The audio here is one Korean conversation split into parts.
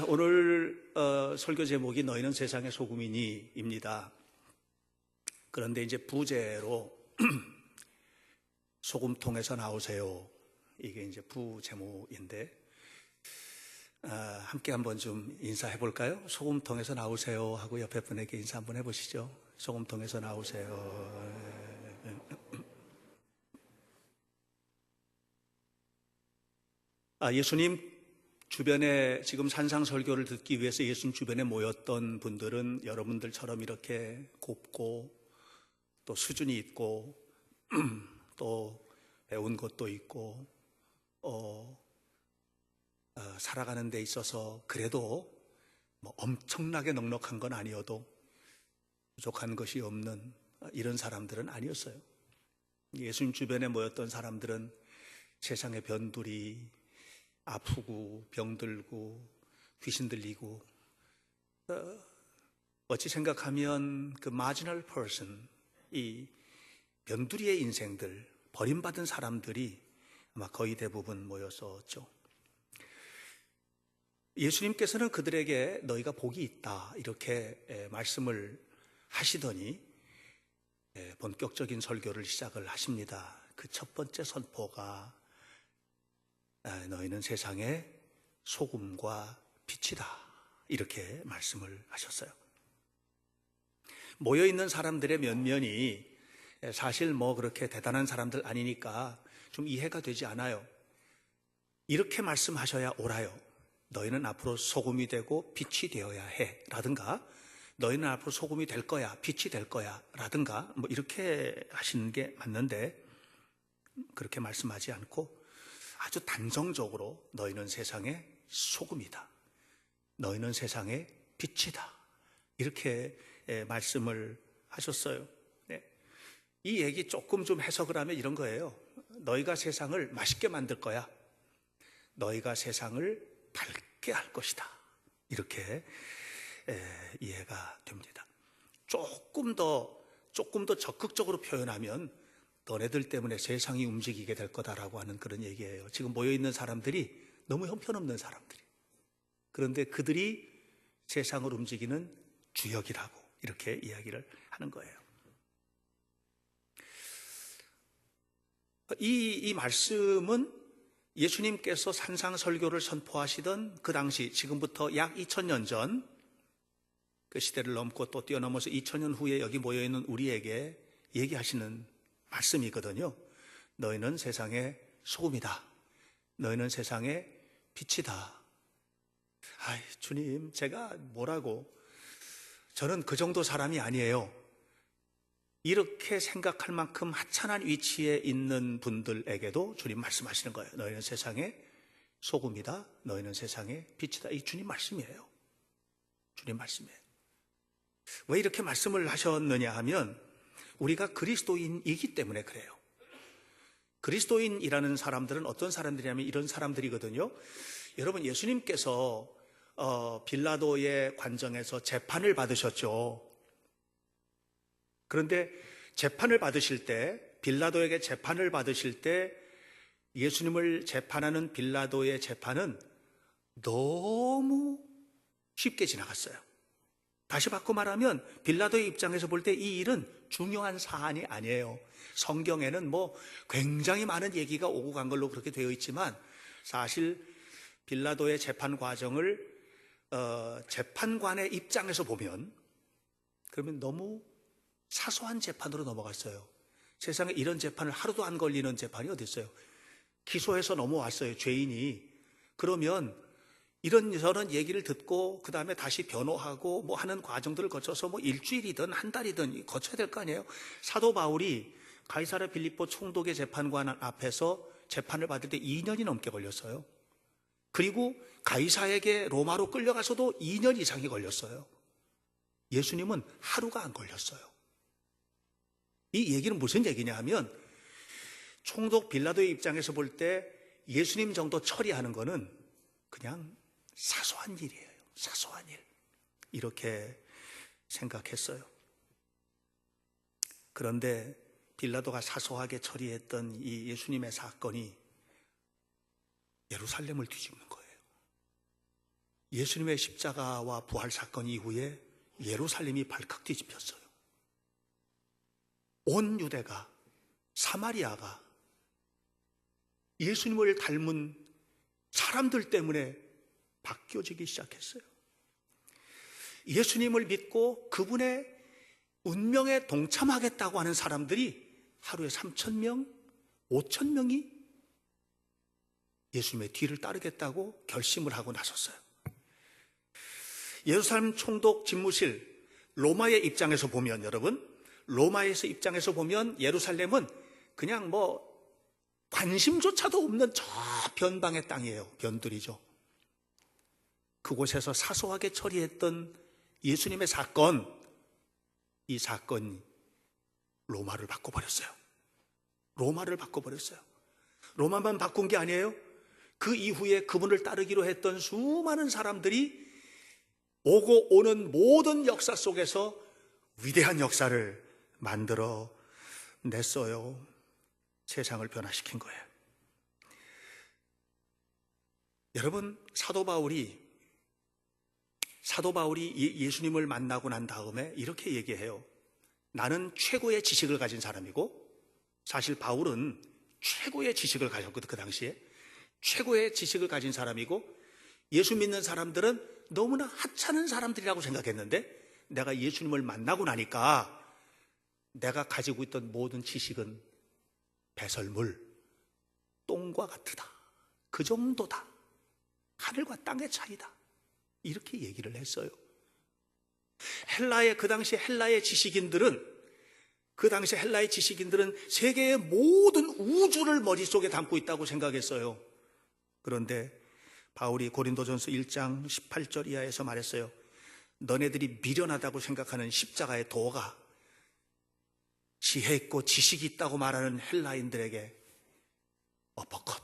오늘 설교 제목이 너희는 세상의 소금이니입니다. 그런데 이제 부제로 소금통에서 나오세요. 이게 이제 부제목인데 함께 한번 좀 인사해 볼까요? 소금통에서 나오세요 하고 옆에 분에게 인사 한번 해보시죠. 소금통에서 나오세요. 예수님 주변에 지금 산상설교를 듣기 위해서 예수님 주변에 모였던 분들은 여러분들처럼 이렇게 곱고 또 수준이 있고 또 배운 것도 있고 살아가는 데 있어서 그래도 뭐 엄청나게 넉넉한 건 아니어도 부족한 것이 없는 이런 사람들은 아니었어요. 예수님 주변에 모였던 사람들은 세상의 변두리, 아프고 병들고 귀신 들리고 어찌 생각하면 그 marginal person, 이 변두리의 인생들, 버림받은 사람들이 아마 거의 대부분 모였었죠. 예수님께서는 그들에게 너희가 복이 있다 이렇게 말씀을 하시더니 본격적인 설교를 시작을 하십니다. 그 첫 번째 선포가 너희는 세상의 소금과 빛이다 이렇게 말씀을 하셨어요. 모여있는 사람들의 면면이 사실 뭐 그렇게 대단한 사람들 아니니까 좀 이해가 되지 않아요. 이렇게 말씀하셔야 옳아요. 너희는 앞으로 소금이 되고 빛이 되어야 해 라든가 너희는 앞으로 소금이 될 거야, 빛이 될 거야 라든가 뭐 이렇게 하시는 게 맞는데 그렇게 말씀하지 않고 아주 단정적으로 너희는 세상의 소금이다, 너희는 세상의 빛이다 이렇게 말씀을 하셨어요. 이 얘기 조금 좀 해석을 하면 이런 거예요. 너희가 세상을 맛있게 만들 거야, 너희가 세상을 밝게 할 것이다 이렇게 이해가 됩니다. 조금 더 적극적으로 표현하면 너네들 때문에 세상이 움직이게 될 거다라고 하는 그런 얘기예요. 지금 모여있는 사람들이 너무 형편없는 사람들이, 그런데 그들이 세상을 움직이는 주역이라고 이렇게 이야기를 하는 거예요. 이 말씀은 예수님께서 산상설교를 선포하시던 그 당시, 지금부터 약 2000년 전, 그 시대를 넘고 또 뛰어넘어서 2000년 후에 여기 모여있는 우리에게 얘기하시는 말씀이거든요. 너희는 세상의 소금이다, 너희는 세상의 빛이다. 아이, 주님, 제가 뭐라고, 저는 그 정도 사람이 아니에요. 이렇게 생각할 만큼 하찮은 위치에 있는 분들에게도 주님 말씀하시는 거예요. 너희는 세상의 소금이다, 너희는 세상의 빛이다. 이 주님 말씀이에요. 주님 말씀이에요. 왜 이렇게 말씀을 하셨느냐 하면 우리가 그리스도인이기 때문에 그래요. 그리스도인이라는 사람들은 어떤 사람들이냐면 이런 사람들이거든요. 여러분, 예수님께서 빌라도의 관정에서 재판을 받으셨죠. 그런데 재판을 받으실 때, 빌라도에게 재판을 받으실 때 예수님을 재판하는 빌라도의 재판은 너무 쉽게 지나갔어요. 다시 바꿔 말하면 빌라도의 입장에서 볼 때 이 일은 중요한 사안이 아니에요. 성경에는 뭐 굉장히 많은 얘기가 오고 간 걸로 그렇게 되어 있지만 사실 빌라도의 재판 과정을 재판관의 입장에서 보면 그러면 너무 사소한 재판으로 넘어갔어요. 세상에 이런 재판을 하루도 안 걸리는 재판이 어디 있어요? 기소해서 넘어왔어요, 죄인이. 그러면 이런저런 얘기를 듣고 그 다음에 다시 변호하고 뭐 하는 과정들을 거쳐서 뭐 일주일이든 한 달이든 거쳐야 될 거 아니에요. 사도 바울이 가이사랴 빌립보 총독의 재판관 앞에서 재판을 받을 때 2년이 넘게 걸렸어요. 그리고 가이사에게 로마로 끌려가서도 2년 이상이 걸렸어요. 예수님은 하루가 안 걸렸어요. 이 얘기는 무슨 얘기냐 하면 총독 빌라도의 입장에서 볼 때 예수님 정도 처리하는 거는 그냥 사소한 일이에요. 사소한 일. 이렇게 생각했어요. 그런데 빌라도가 사소하게 처리했던 이 예수님의 사건이 예루살렘을 뒤집는 거예요. 예수님의 십자가와 부활 사건 이후에 예루살렘이 발칵 뒤집혔어요. 온 유대가, 사마리아가 예수님을 닮은 사람들 때문에 바뀌어지기 시작했어요. 예수님을 믿고 그분의 운명에 동참하겠다고 하는 사람들이 하루에 3,000명, 5,000명이 예수님의 뒤를 따르겠다고 결심을 하고 나섰어요. 예루살렘 총독 집무실, 로마의 입장에서 보면, 여러분, 로마에서 입장에서 보면 예루살렘은 그냥 관심조차도 없는 저 변방의 땅이에요. 변두리죠. 그곳에서 사소하게 처리했던 예수님의 사건, 이 사건이 로마를 바꿔버렸어요. 로마를 바꿔버렸어요. 로마만 바꾼 게 아니에요. 그 이후에 그분을 따르기로 했던 수많은 사람들이 오고 오는 모든 역사 속에서 위대한 역사를 만들어 냈어요. 세상을 변화시킨 거예요. 여러분, 사도 바울이 예수님을 만나고 난 다음에 이렇게 얘기해요. 나는 최고의 지식을 가진 사람이고, 사실 바울은 최고의 지식을 가졌거든. 그 당시에 최고의 지식을 가진 사람이고, 예수 믿는 사람들은 너무나 하찮은 사람들이라고 생각했는데, 내가 예수님을 만나고 나니까 내가 가지고 있던 모든 지식은 배설물, 똥과 같으다. 그 정도다. 하늘과 땅의 차이다. 이렇게 얘기를 했어요. 그 당시 헬라의 지식인들은 세계의 모든 우주를 머릿속에 담고 있다고 생각했어요. 그런데 바울이 고린도전서 1장 18절 이하에서 말했어요. 너네들이 미련하다고 생각하는 십자가의 도가 지혜 있고 지식이 있다고 말하는 헬라인들에게 어퍼컷,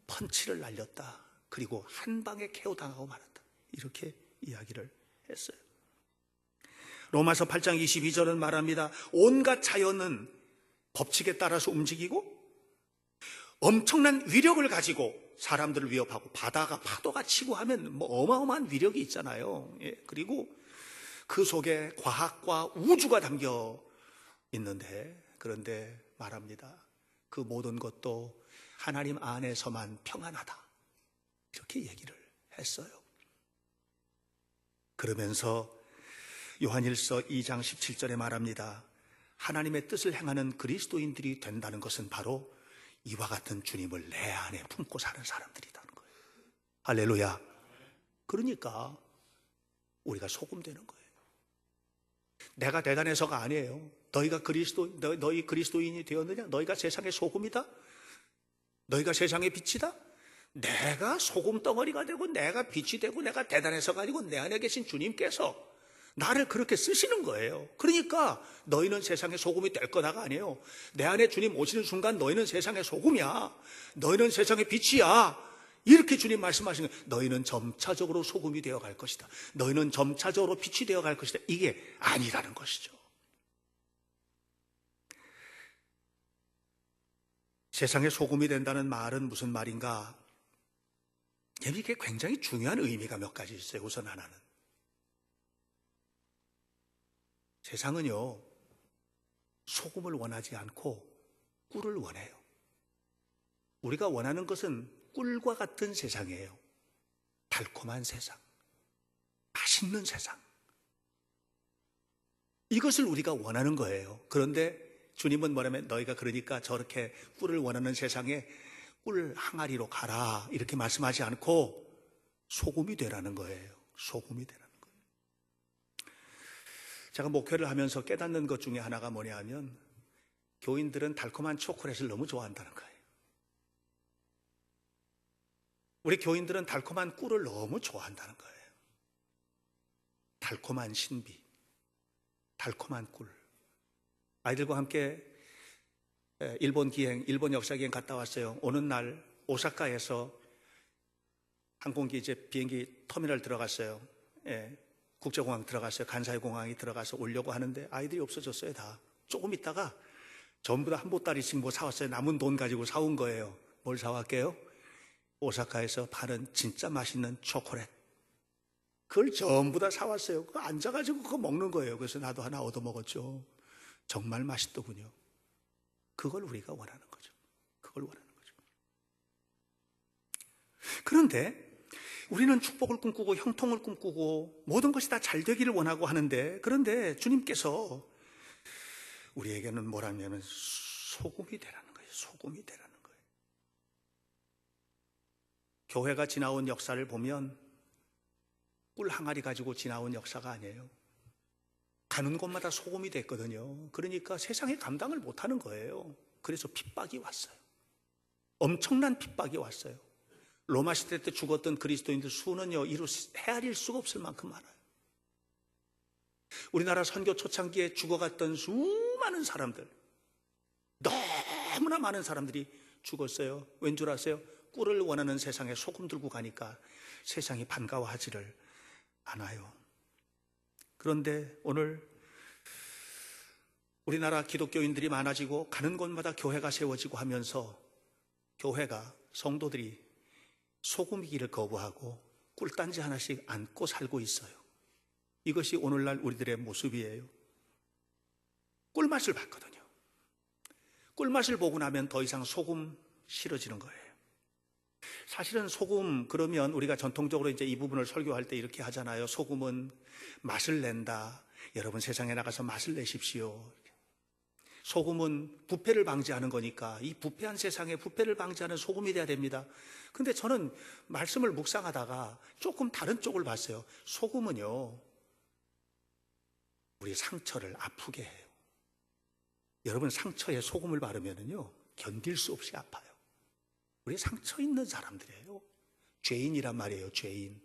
펀치를 날렸다. 그리고 한 방에 KO 당하고 말았다. 이렇게 이야기를 했어요. 로마서 8장 22절은 말합니다. 온갖 자연은 법칙에 따라서 움직이고 엄청난 위력을 가지고 사람들을 위협하고 파도가 치고 하면 어마어마한 위력이 있잖아요. 그리고 그 속에 과학과 우주가 담겨 있는데, 그런데 말합니다. 그 모든 것도 하나님 안에서만 평안하다. 이렇게 얘기를 했어요. 그러면서 요한일서 2장 17절에 말합니다. 하나님의 뜻을 행하는 그리스도인들이 된다는 것은 바로 이와 같은 주님을 내 안에 품고 사는 사람들이라는 거예요. 할렐루야. 그러니까 우리가 소금 되는 거예요. 내가 대단해서가 아니에요. 너희 그리스도인이 되었느냐? 너희가 세상의 소금이다? 너희가 세상의 빛이다? 내가 소금 덩어리가 되고 내가 빛이 되고 내가 대단해서가 아니고 내 안에 계신 주님께서 나를 그렇게 쓰시는 거예요. 그러니까 너희는 세상의 소금이 될 거다가 아니에요. 내 안에 주님 오시는 순간 너희는 세상의 소금이야. 너희는 세상의 빛이야. 이렇게 주님 말씀하시는 거예요. 너희는 점차적으로 소금이 되어갈 것이다. 너희는 점차적으로 빛이 되어갈 것이다. 이게 아니라는 것이죠. 세상의 소금이 된다는 말은 무슨 말인가? 이게 굉장히 중요한 의미가 몇 가지 있어요. 우선 하나는, 세상은요 소금을 원하지 않고 꿀을 원해요. 우리가 원하는 것은 꿀과 같은 세상이에요. 달콤한 세상, 맛있는 세상, 이것을 우리가 원하는 거예요. 그런데 주님은 뭐냐면 너희가 그러니까 저렇게 꿀을 원하는 세상에 꿀 항아리로 가라 이렇게 말씀하지 않고 소금이 되라는 거예요. 소금이 되라는 거예요. 제가 목회를 하면서 깨닫는 것 중에 하나가 뭐냐 하면 교인들은 달콤한 초콜릿을 너무 좋아한다는 거예요. 우리 교인들은 달콤한 꿀을 너무 좋아한다는 거예요. 달콤한 신비, 달콤한 꿀. 아이들과 함께 일본 역사기행 갔다 왔어요. 오는 날 오사카에서 항공기 비행기 터미널 들어갔어요. 국제공항 들어갔어요. 간사이 공항이 들어가서 오려고 하는데 아이들이 없어졌어요. 다. 조금 있다가 전부 다 한 보따리씩 사왔어요. 남은 돈 가지고 사온 거예요. 뭘 사왔게요? 오사카에서 파는 진짜 맛있는 초콜릿. 그걸 전부 다 사왔어요. 그거 앉아가지고 그거 먹는 거예요. 그래서 나도 하나 얻어 먹었죠. 정말 맛있더군요. 그걸 우리가 원하는 거죠. 그걸 원하는 거죠. 그런데 우리는 축복을 꿈꾸고 형통을 꿈꾸고 모든 것이 다 잘 되기를 원하고 하는데, 그런데 주님께서 우리에게는 뭐라냐면 소금이 되라는 거예요. 소금이 되라는 거예요. 교회가 지나온 역사를 보면 꿀 항아리 가지고 지나온 역사가 아니에요. 가는 곳마다 소금이 됐거든요. 그러니까 세상에 감당을 못하는 거예요. 그래서 핍박이 왔어요. 엄청난 핍박이 왔어요. 로마 시대 때 죽었던 그리스도인들 수는요, 헤아릴 수가 없을 만큼 많아요. 우리나라 선교 초창기에 죽어갔던 수많은 사람들, 너무나 많은 사람들이 죽었어요. 왠 줄 아세요? 꿀을 원하는 세상에 소금 들고 가니까 세상이 반가워하지를 않아요. 그런데 오늘 우리나라 기독교인들이 많아지고 가는 곳마다 교회가 세워지고 하면서 교회가, 성도들이 소금이기를 거부하고 꿀단지 하나씩 안고 살고 있어요. 이것이 오늘날 우리들의 모습이에요. 꿀맛을 봤거든요. 꿀맛을 보고 나면 더 이상 소금 싫어지는 거예요. 사실은 소금, 그러면 우리가 전통적으로 이제 이 부분을 설교할 때 이렇게 하잖아요. 소금은 맛을 낸다. 여러분 세상에 나가서 맛을 내십시오. 소금은 부패를 방지하는 거니까 이 부패한 세상에 부패를 방지하는 소금이 돼야 됩니다. 근데 저는 말씀을 묵상하다가 조금 다른 쪽을 봤어요. 소금은요, 우리 상처를 아프게 해요. 여러분 상처에 소금을 바르면은요, 견딜 수 없이 아파요. 우리 상처 있는 사람들이에요. 죄인이란 말이에요. 죄인.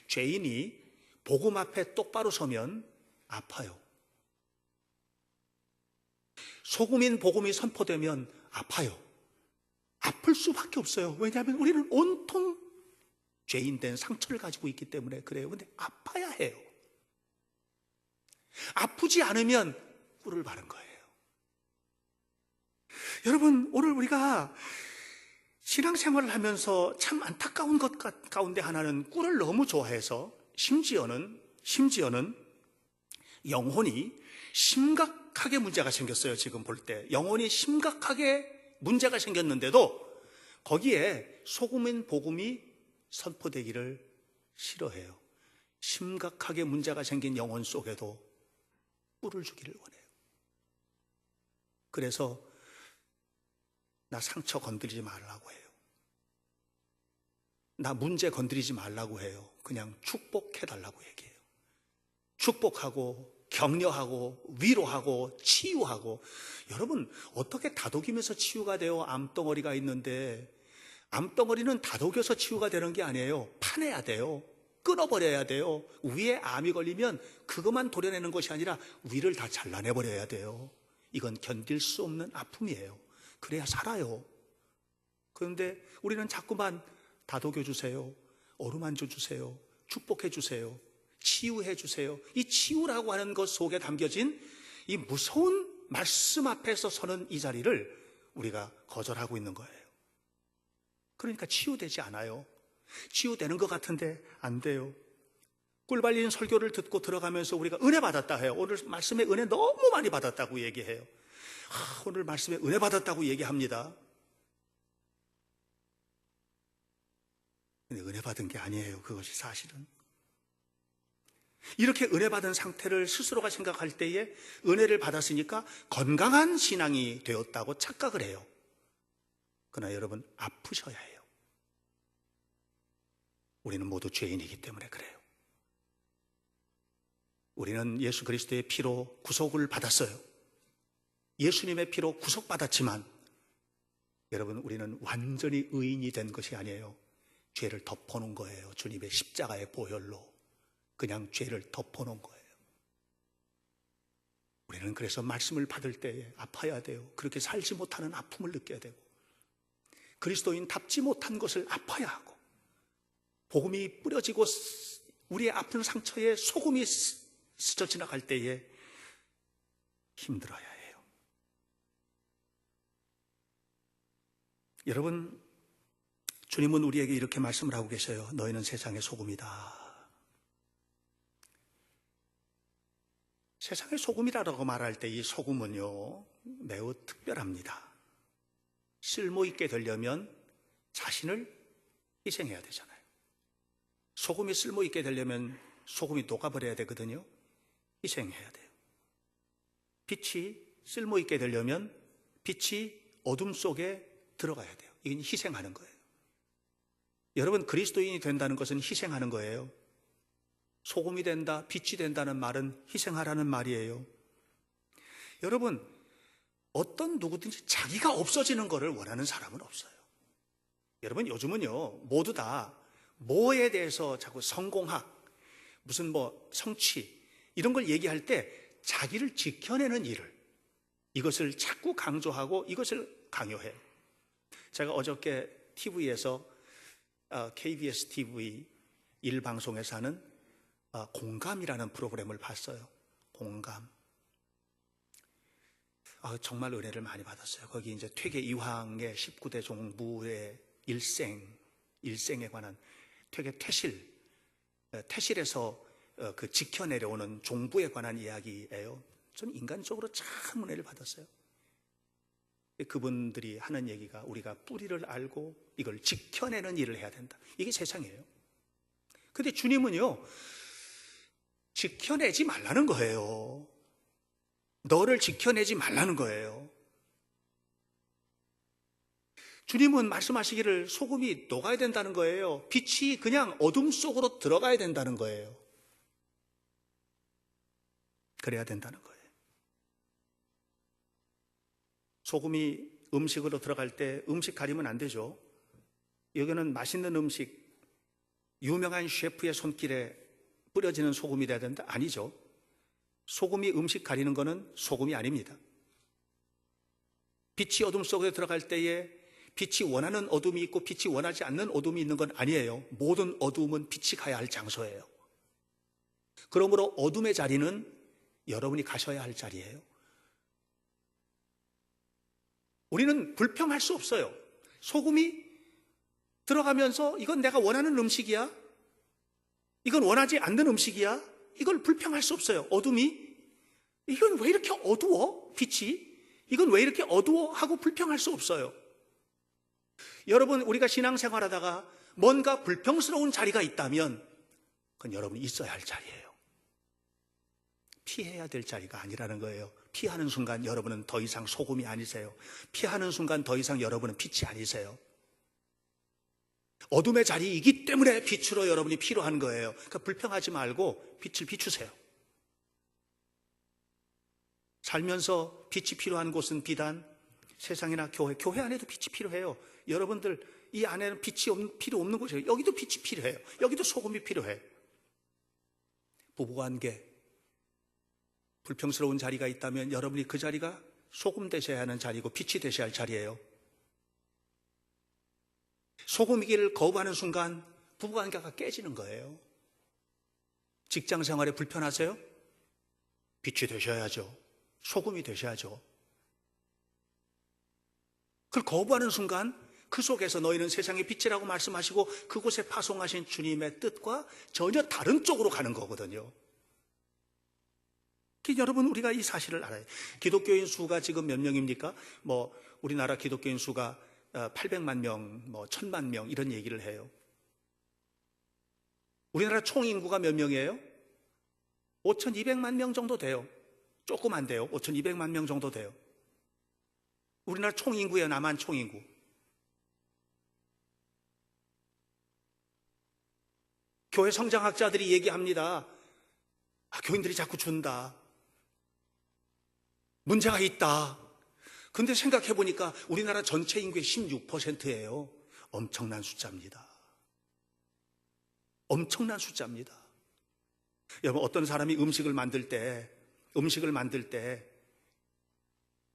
죄인이 복음 앞에 똑바로 서면 아파요. 소금인 복음이 선포되면 아파요. 아플 수밖에 없어요. 왜냐하면 우리는 온통 죄인된 상처를 가지고 있기 때문에 그래요. 근데 아파야 해요. 아프지 않으면 꿀을 바른 거예요. 여러분, 오늘 우리가 신앙생활을 하면서 참 안타까운 것 가운데 하나는 꿀을 너무 좋아해서 심지어는 영혼이 심각하게 문제가 생겼어요. 지금 볼 때 영혼이 심각하게 문제가 생겼는데도 거기에 소금인 복음이 선포되기를 싫어해요. 심각하게 문제가 생긴 영혼 속에도 꿀을 주기를 원해요. 그래서 나 상처 건드리지 말라고 해요. 나 문제 건드리지 말라고 해요. 그냥 축복해달라고 얘기해요. 축복하고 격려하고 위로하고 치유하고. 여러분, 어떻게 다독이면서 치유가 돼요? 암덩어리가 있는데 암덩어리는 다독여서 치유가 되는 게 아니에요. 파내야 돼요. 끊어버려야 돼요. 위에 암이 걸리면 그것만 도려내는 것이 아니라 위를 다 잘라내버려야 돼요. 이건 견딜 수 없는 아픔이에요. 그래야 살아요. 그런데 우리는 자꾸만 다독여 주세요, 어루만져 주세요, 축복해 주세요, 치유해 주세요. 이 치유라고 하는 것 속에 담겨진 이 무서운 말씀 앞에서 서는 이 자리를 우리가 거절하고 있는 거예요. 그러니까 치유되지 않아요. 치유되는 것 같은데 안 돼요. 꿀 발린 설교를 듣고 들어가면서 우리가 은혜 받았다 해요. 오늘 말씀에 은혜 너무 많이 받았다고 얘기해요. 오늘 말씀에 은혜 받았다고 얘기합니다. 근데 은혜 받은 게 아니에요. 그것이 사실은. 이렇게 은혜 받은 상태를 스스로가 생각할 때에 은혜를 받았으니까 건강한 신앙이 되었다고 착각을 해요. 그러나 여러분, 아프셔야 해요. 우리는 모두 죄인이기 때문에 그래요. 우리는 예수 그리스도의 피로 구속을 받았어요. 예수님의 피로 구속받았지만 여러분, 우리는 완전히 의인이 된 것이 아니에요. 죄를 덮어놓은 거예요. 주님의 십자가의 보혈로 그냥 죄를 덮어놓은 거예요. 우리는 그래서 말씀을 받을 때에 아파야 돼요. 그렇게 살지 못하는 아픔을 느껴야 되고, 그리스도인답지 못한 것을 아파야 하고, 복음이 뿌려지고 우리의 아픈 상처에 소금이 스쳐 지나갈 때에 힘들어야 해요. 여러분, 주님은 우리에게 이렇게 말씀을 하고 계셔요. 너희는 세상의 소금이다. 세상의 소금이라고 말할 때 이 소금은요, 매우 특별합니다. 쓸모 있게 되려면 자신을 희생해야 되잖아요. 소금이 쓸모 있게 되려면 소금이 녹아버려야 되거든요. 희생해야 돼요. 빛이 쓸모 있게 되려면 빛이 어둠 속에 들어가야 돼요. 이건 희생하는 거예요. 여러분, 그리스도인이 된다는 것은 희생하는 거예요. 소금이 된다, 빛이 된다는 말은 희생하라는 말이에요. 여러분, 어떤 누구든지 자기가 없어지는 것을 원하는 사람은 없어요. 여러분, 요즘은요, 모두 다 뭐에 대해서 자꾸 성공학, 무슨 성취, 이런 걸 얘기할 때 자기를 지켜내는 일을, 이것을 자꾸 강조하고 이것을 강요해요. 제가 어저께 TV에서 KBS TV 1방송에서 하는 공감이라는 프로그램을 봤어요. 공감. 정말 은혜를 많이 받았어요. 거기 이제 퇴계 이황의 19대 종부의 일생에 관한 퇴계 퇴실에서 그 지켜내려오는 종부에 관한 이야기예요. 저는 인간적으로 참 은혜를 받았어요. 그분들이 하는 얘기가 우리가 뿌리를 알고 이걸 지켜내는 일을 해야 된다. 이게 세상이에요. 근데 주님은요, 지켜내지 말라는 거예요. 너를 지켜내지 말라는 거예요. 주님은 말씀하시기를 소금이 녹아야 된다는 거예요. 빛이 그냥 어둠 속으로 들어가야 된다는 거예요. 그래야 된다는 거예요. 소금이 음식으로 들어갈 때 음식 가리면 안 되죠. 여기는 맛있는 음식, 유명한 셰프의 손길에 뿌려지는 소금이 돼야 된다? 아니죠. 소금이 음식 가리는 것은 소금이 아닙니다. 빛이 어둠 속에 들어갈 때에 빛이 원하는 어둠이 있고 빛이 원하지 않는 어둠이 있는 건 아니에요. 모든 어둠은 빛이 가야 할 장소예요. 그러므로 어둠의 자리는 여러분이 가셔야 할 자리예요. 우리는 불평할 수 없어요. 소금이 들어가면서 이건 내가 원하는 음식이야? 이건 원하지 않는 음식이야? 이걸 불평할 수 없어요. 어둠이 이건 왜 이렇게 어두워? 빛이 이건 왜 이렇게 어두워? 하고 불평할 수 없어요. 여러분, 우리가 신앙생활하다가 뭔가 불평스러운 자리가 있다면 그건 여러분이 있어야 할 자리예요. 피해야 될 자리가 아니라는 거예요. 피하는 순간 여러분은 더 이상 소금이 아니세요. 피하는 순간 더 이상 여러분은 빛이 아니세요. 어둠의 자리이기 때문에 빛으로 여러분이 필요한 거예요. 그러니까 불평하지 말고 빛을 비추세요. 살면서 빛이 필요한 곳은 비단 세상이나 교회 안에도 빛이 필요해요. 여러분들 이 안에는 빛이 필요 없는 곳이에요. 여기도 빛이 필요해요. 여기도 소금이 필요해요. 부부관계 불평스러운 자리가 있다면 여러분이 그 자리가 소금 되셔야 하는 자리고 빛이 되셔야 할 자리예요. 소금이기를 거부하는 순간 부부관계가 깨지는 거예요. 직장 생활에 불편하세요? 빛이 되셔야죠. 소금이 되셔야죠. 그걸 거부하는 순간 그 속에서 너희는 세상의 빛이라고 말씀하시고 그곳에 파송하신 주님의 뜻과 전혀 다른 쪽으로 가는 거거든요. 여러분, 우리가 이 사실을 알아요. 기독교인 수가 지금 몇 명입니까? 우리나라 기독교인 수가 800만 명, 1000만 명 이런 얘기를 해요. 우리나라 총 인구가 몇 명이에요? 5200만 명 정도 돼요. 조금 안 돼요. 5200만 명 정도 돼요. 우리나라 총 인구예요. 남한 총 인구. 교회 성장학자들이 얘기합니다. 교인들이 자꾸 준다. 문제가 있다. 근데 생각해 보니까 우리나라 전체 인구의 16%예요. 엄청난 숫자입니다. 엄청난 숫자입니다. 여러분, 어떤 사람이 음식을 만들 때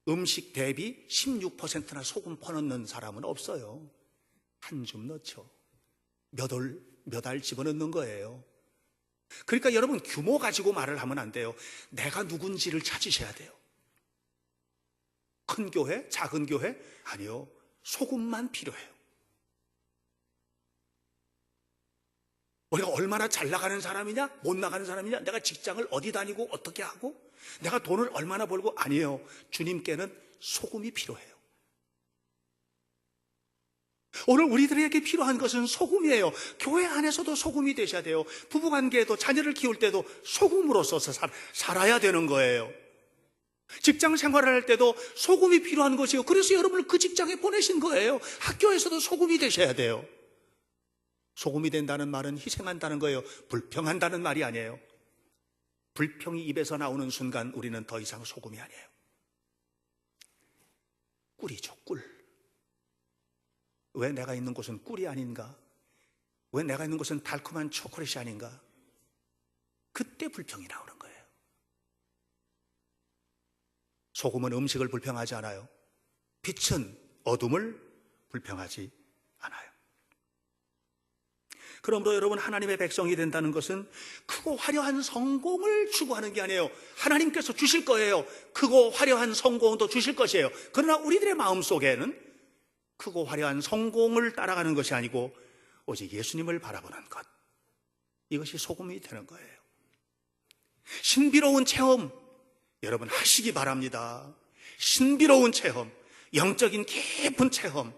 음식 대비 16%나 소금 퍼넣는 사람은 없어요. 한 줌 넣죠. 몇 알 집어넣는 거예요. 그러니까 여러분, 규모 가지고 말을 하면 안 돼요. 내가 누군지를 찾으셔야 돼요. 큰 교회? 작은 교회? 아니요. 소금만 필요해요. 우리가 얼마나 잘 나가는 사람이냐, 못 나가는 사람이냐, 내가 직장을 어디 다니고 어떻게 하고, 내가 돈을 얼마나 벌고, 아니에요. 주님께는 소금이 필요해요. 오늘 우리들에게 필요한 것은 소금이에요. 교회 안에서도 소금이 되셔야 돼요. 부부관계에도, 자녀를 키울 때도 소금으로서 살아야 되는 거예요. 직장 생활을 할 때도 소금이 필요한 것이에요. 그래서 여러분을 그 직장에 보내신 거예요. 학교에서도 소금이 되셔야 돼요. 소금이 된다는 말은 희생한다는 거예요. 불평한다는 말이 아니에요. 불평이 입에서 나오는 순간 우리는 더 이상 소금이 아니에요. 꿀이죠, 꿀. 왜 내가 있는 곳은 꿀이 아닌가? 왜 내가 있는 곳은 달콤한 초콜릿이 아닌가? 그때 불평이 나오는 거예요. 소금은 음식을 불평하지 않아요. 빛은 어둠을 불평하지 않아요. 그러므로 여러분, 하나님의 백성이 된다는 것은 크고 화려한 성공을 추구하는 게 아니에요. 하나님께서 주실 거예요. 크고 화려한 성공도 주실 것이에요. 그러나 우리들의 마음속에는 크고 화려한 성공을 따라가는 것이 아니고 오직 예수님을 바라보는 것, 이것이 소금이 되는 거예요. 신비로운 체험 여러분 하시기 바랍니다. 신비로운 체험, 영적인 깊은 체험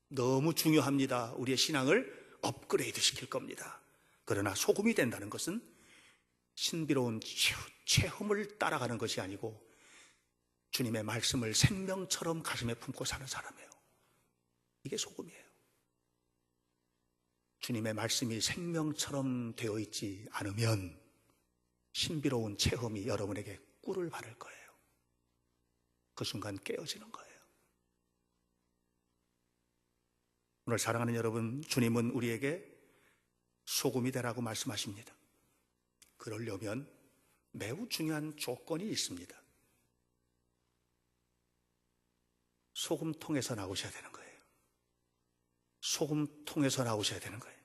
너무 중요합니다. 우리의 신앙을 업그레이드 시킬 겁니다. 그러나 소금이 된다는 것은 신비로운 체험을 따라가는 것이 아니고 주님의 말씀을 생명처럼 가슴에 품고 사는 사람이에요. 이게 소금이에요. 주님의 말씀이 생명처럼 되어 있지 않으면 신비로운 체험이 여러분에게 꿀을 바를 거예요. 그 순간 깨어지는 거예요. 오늘 사랑하는 여러분, 주님은 우리에게 소금이 되라고 말씀하십니다. 그러려면 매우 중요한 조건이 있습니다. 소금통에서 나오셔야 되는 거예요. 소금통에서 나오셔야 되는 거예요.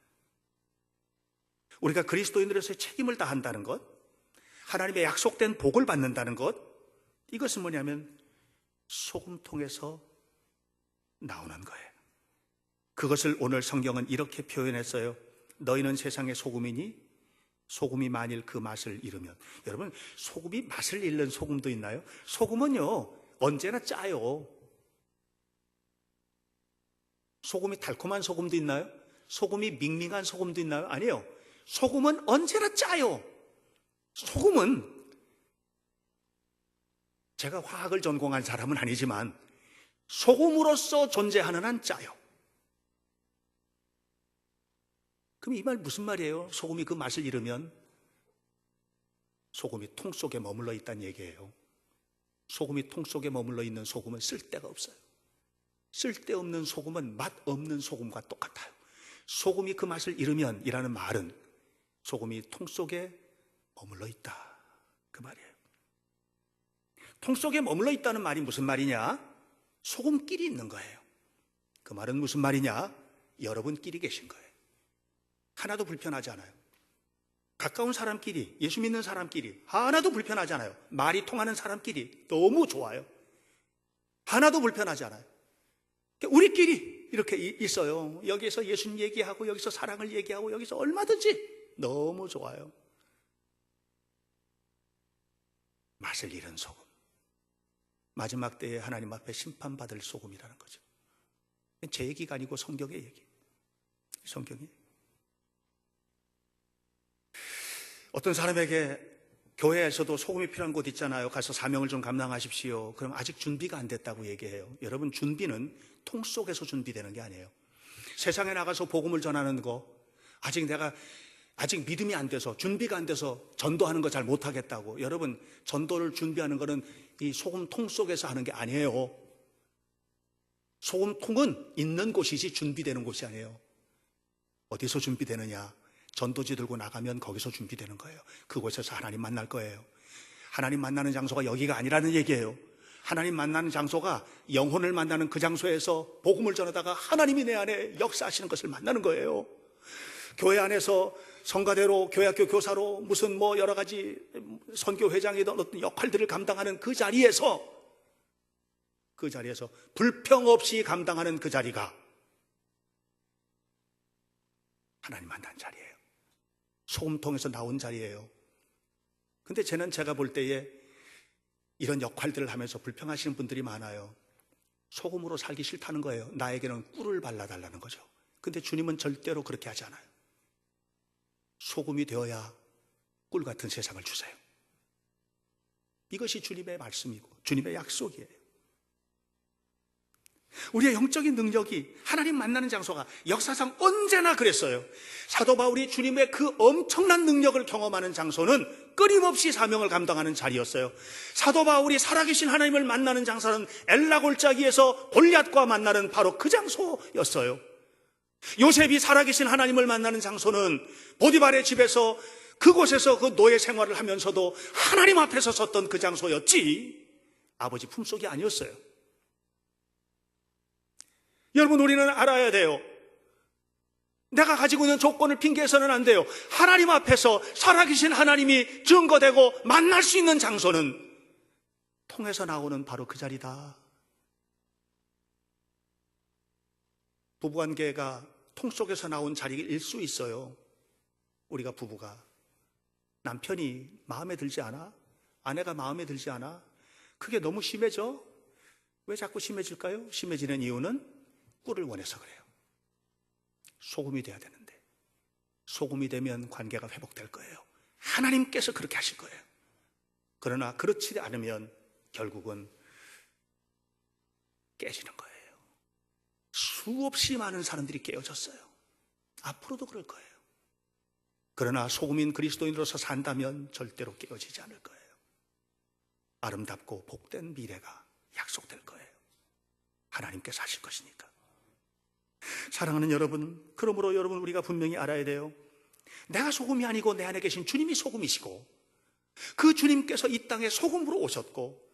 우리가 그리스도인으로서의 책임을 다한다는 것, 하나님의 약속된 복을 받는다는 것, 이것은 뭐냐면 소금통에서 나오는 거예요. 그것을 오늘 성경은 이렇게 표현했어요. 너희는 세상의 소금이니 소금이 만일 그 맛을 잃으면. 여러분, 소금이 맛을 잃는 소금도 있나요? 소금은요 언제나 짜요. 소금이 달콤한 소금도 있나요? 소금이 밍밍한 소금도 있나요? 아니에요. 소금은 언제나 짜요. 소금은, 제가 화학을 전공한 사람은 아니지만 소금으로서 존재하는 한 짜요. 그럼 이 말 무슨 말이에요? 소금이 그 맛을 잃으면 소금이 통 속에 머물러 있다는 얘기예요. 소금이 통 속에 머물러 있는 소금은 쓸데가 없어요. 쓸데없는 소금은 맛 없는 소금과 똑같아요. 소금이 그 맛을 잃으면 이라는 말은 소금이 통 속에 머물러 있다, 그 말이에요. 통 속에 머물러 있다는 말이 무슨 말이냐? 소금끼리 있는 거예요. 그 말은 무슨 말이냐? 여러분끼리 계신 거예요. 하나도 불편하지 않아요. 가까운 사람끼리, 예수 믿는 사람끼리 하나도 불편하지 않아요. 말이 통하는 사람끼리 너무 좋아요. 하나도 불편하지 않아요. 우리끼리 이렇게 있어요. 여기서 예수님 얘기하고 여기서 사랑을 얘기하고 여기서 얼마든지 너무 좋아요. 맛을 잃은 소금, 마지막 때에 하나님 앞에 심판받을 소금이라는 거죠. 제 얘기가 아니고 성경의 얘기. 성경이 어떤 사람에게 교회에서도 소금이 필요한 곳 있잖아요. 가서 사명을 좀 감당하십시오. 그럼 아직 준비가 안 됐다고 얘기해요. 여러분, 준비는 통 속에서 준비되는 게 아니에요. 세상에 나가서 복음을 전하는 거, 아직 믿음이 안 돼서, 준비가 안 돼서 전도하는 거 잘 못하겠다고. 여러분, 전도를 준비하는 거는 이 소금통 속에서 하는 게 아니에요. 소금통은 있는 곳이지 준비되는 곳이 아니에요. 어디서 준비되느냐? 전도지 들고 나가면 거기서 준비되는 거예요. 그곳에서 하나님 만날 거예요. 하나님 만나는 장소가 여기가 아니라는 얘기예요. 하나님 만나는 장소가 영혼을 만나는 그 장소에서 복음을 전하다가 하나님이 내 안에 역사하시는 것을 만나는 거예요. 교회 안에서 성가대로, 교회학교 교사로, 무슨 여러 가지 선교회장이든 어떤 역할들을 감당하는 그 자리에서 불평 없이 감당하는 그 자리가 하나님 만난 자리예요. 소금통에서 나온 자리예요. 근데 제가 볼 때에 이런 역할들을 하면서 불평하시는 분들이 많아요. 소금으로 살기 싫다는 거예요. 나에게는 꿀을 발라달라는 거죠. 근데 주님은 절대로 그렇게 하지 않아요. 소금이 되어야 꿀 같은 세상을 주세요. 이것이 주님의 말씀이고 주님의 약속이에요. 우리의 영적인 능력이 하나님 만나는 장소가 역사상 언제나 그랬어요. 사도 바울이 주님의 그 엄청난 능력을 경험하는 장소는 끊임없이 사명을 감당하는 자리였어요. 사도 바울이 살아계신 하나님을 만나는 장소는 엘라 골짜기에서 골리앗과 만나는 바로 그 장소였어요. 요셉이 살아계신 하나님을 만나는 장소는 보디발의 집에서 그곳에서 그 노예 생활을 하면서도 하나님 앞에서 섰던 그 장소였지 아버지 품속이 아니었어요. 여러분, 우리는 알아야 돼요. 내가 가지고 있는 조건을 핑계해서는 안 돼요. 하나님 앞에서 살아계신 하나님이 증거되고 만날 수 있는 장소는 통해서 나오는 바로 그 자리다. 부부관계가 통 속에서 나온 자리일 수 있어요. 우리가 부부가 남편이 마음에 들지 않아? 아내가 마음에 들지 않아? 그게 너무 심해져? 왜 자꾸 심해질까요? 심해지는 이유는 꿀을 원해서 그래요. 소금이 돼야 되는데 소금이 되면 관계가 회복될 거예요. 하나님께서 그렇게 하실 거예요. 그러나 그렇지 않으면 결국은 깨지는 거예요. 수없이 많은 사람들이 깨어졌어요. 앞으로도 그럴 거예요. 그러나 소금인 그리스도인으로서 산다면 절대로 깨어지지 않을 거예요. 아름답고 복된 미래가 약속될 거예요. 하나님께서 하실 것이니까. 사랑하는 여러분, 그러므로 여러분, 우리가 분명히 알아야 돼요. 내가 소금이 아니고 내 안에 계신 주님이 소금이시고 그 주님께서 이 땅에 소금으로 오셨고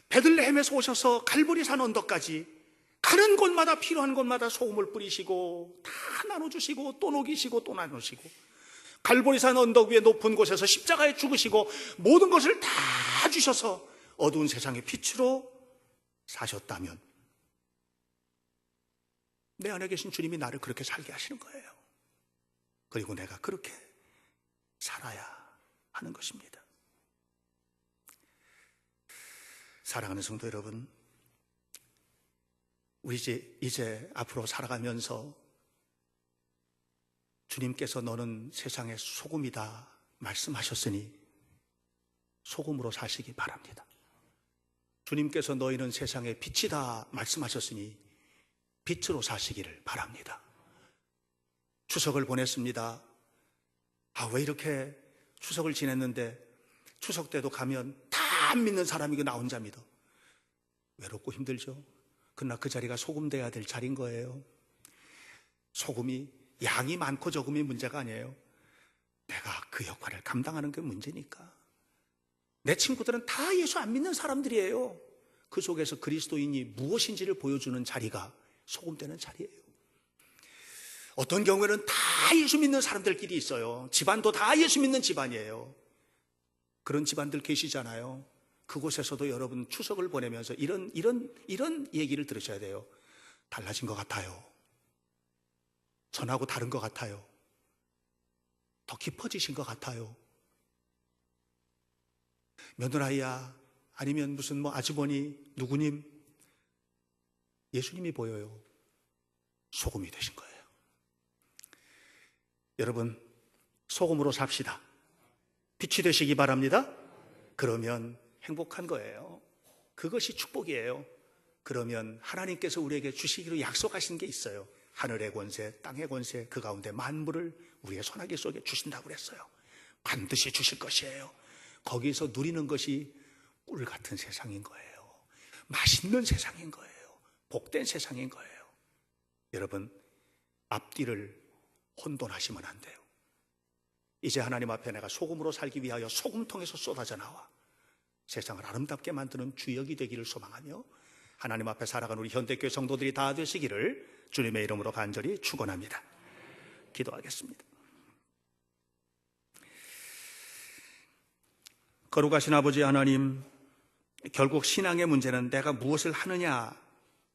베들레헴에서 오셔서 갈보리산 언덕까지 가는 곳마다 필요한 곳마다 소금을 뿌리시고 다 나눠주시고 또 녹이시고 또 나누시고 갈보리산 언덕 위에 높은 곳에서 십자가에 죽으시고 모든 것을 다 주셔서 어두운 세상의 빛으로 사셨다면 내 안에 계신 주님이 나를 그렇게 살게 하시는 거예요. 그리고 내가 그렇게 살아야 하는 것입니다. 사랑하는 성도 여러분, 우리 이제 앞으로 살아가면서 주님께서 너는 세상의 소금이다 말씀하셨으니 소금으로 사시기 바랍니다. 주님께서 너희는 세상의 빛이다 말씀하셨으니 빛으로 사시기를 바랍니다. 추석을 보냈습니다. 왜 이렇게 추석을 지냈는데 추석 때도 가면 다 안 믿는 사람이 나 혼자 믿어. 외롭고 힘들죠. 그러나 그 자리가 소금 돼야 될 자리인 거예요. 소금이 양이 많고 적음이 문제가 아니에요. 내가 그 역할을 감당하는 게 문제니까. 내 친구들은 다 예수 안 믿는 사람들이에요. 그 속에서 그리스도인이 무엇인지를 보여주는 자리가 소금되는 자리예요. 어떤 경우에는 다 예수 믿는 사람들끼리 있어요. 집안도 다 예수 믿는 집안이에요. 그런 집안들 계시잖아요. 그곳에서도 여러분 추석을 보내면서 이런 얘기를 들으셔야 돼요. 달라진 것 같아요. 전하고 다른 것 같아요. 더 깊어지신 것 같아요. 며느라이야, 아니면 무슨 아주버니, 누구님, 예수님이 보여요. 소금이 되신 거예요. 여러분, 소금으로 삽시다. 빛이 되시기 바랍니다. 그러면 행복한 거예요. 그것이 축복이에요. 그러면 하나님께서 우리에게 주시기로 약속하신 게 있어요. 하늘의 권세, 땅의 권세, 그 가운데 만물을 우리의 손아귀 속에 주신다고 그랬어요. 반드시 주실 것이에요. 거기서 누리는 것이 꿀 같은 세상인 거예요. 맛있는 세상인 거예요. 복된 세상인 거예요. 여러분, 앞뒤를 혼돈하시면 안 돼요. 이제 하나님 앞에 내가 소금으로 살기 위하여 소금통에서 쏟아져 나와 세상을 아름답게 만드는 주역이 되기를 소망하며 하나님 앞에 살아가는 우리 현대교회 성도들이 다 되시기를 주님의 이름으로 간절히 축원합니다. 기도하겠습니다. 거룩하신 아버지 하나님, 결국 신앙의 문제는 내가 무엇을 하느냐,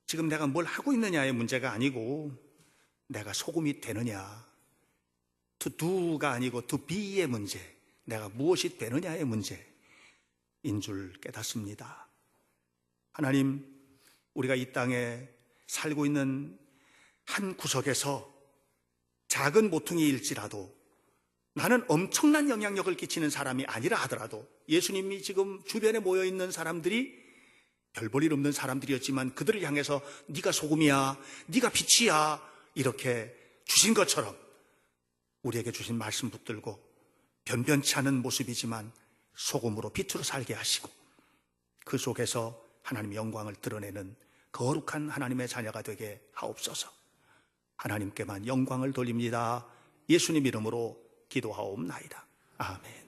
지금 내가 뭘 하고 있느냐의 문제가 아니고 내가 소금이 되느냐, to do가 아니고 to be의 문제, 내가 무엇이 되느냐의 문제인 줄 깨닫습니다. 하나님, 우리가 이 땅에 살고 있는 한 구석에서 작은 모퉁이일지라도 나는 엄청난 영향력을 끼치는 사람이 아니라 하더라도, 예수님이 지금 주변에 모여있는 사람들이 별 볼 일 없는 사람들이었지만 그들을 향해서 네가 소금이야, 네가 빛이야 이렇게 주신 것처럼 우리에게 주신 말씀 붙들고 변변치 않은 모습이지만 소금으로 빛으로 살게 하시고 그 속에서 하나님의 영광을 드러내는 거룩한 하나님의 자녀가 되게 하옵소서. 하나님께만 영광을 돌립니다. 예수님 이름으로 기도하옵나이다. 아멘.